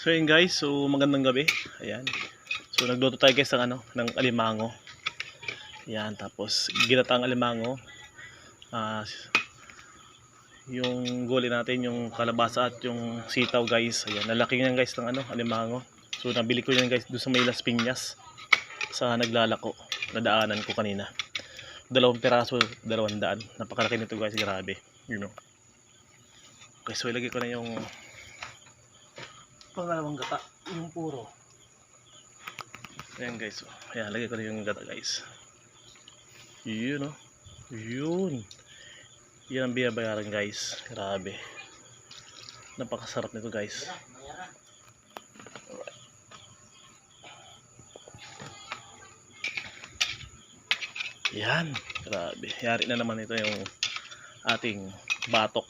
So yun guys, so magandang gabi. Ayan. So nagluto tayo guys ng alimango. Ayan, tapos ginataang alimango. Yung gulay natin, yung kalabasa at yung sitaw guys. Ayan, nalaki niyan guys ng alimango. So nabili ko yan guys doon sa may Las Piñas sa naglalako. Nadaanan ko kanina. 2 piraso, 200. Napakalaki nito guys, grabe. You know. Okay, so ilagay ko na yung pangalawang gata, yung puro. Ayan guys, ayan, lagay ko na yung gata guys. Yun o, yun. Yan ang binabayaran guys, grabe. Napakasarap nito guys. Alright. Yan, grabe. Yari na naman ito yung ating batok.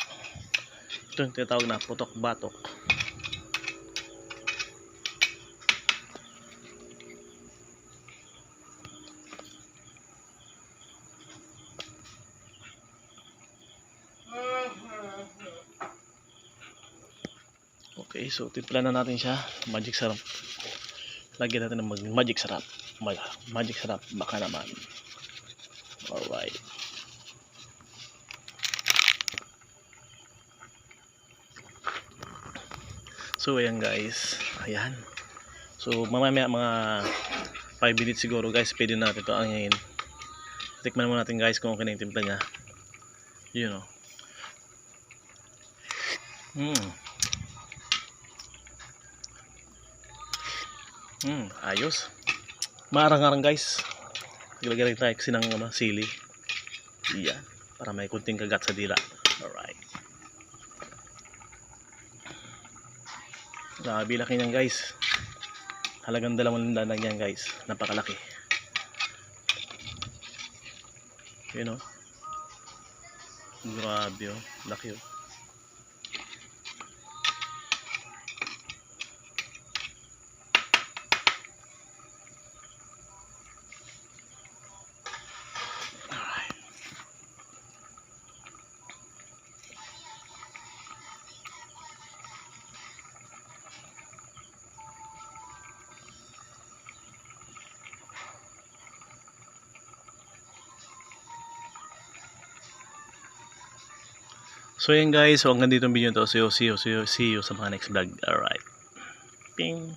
Ito yung tinatawag na putok batok. Okay, so timpla na natin siya. Magic sarap. Lagyan natin ng magic sarap. Magic sarap, baka naman. Alright. So ayan guys. Ayan. So mamaya mga 5 minutes siguro guys, pwede natin ito angin. Tikman muna natin guys kung okay na yung timpla niya. You know. Ayos. Maarang-arang guys. Ilagay rin tayo kasi ng sili. Yan. Para may kunting kagat sa dila. Alright. Grabe laki niyan guys. Halagang 200 lang yan guys. Napakalaki. You know. Grabe oh. Laki oh. So yan guys, so hanggang dito ang video to. See you sa mga next vlog. Alright. Ping.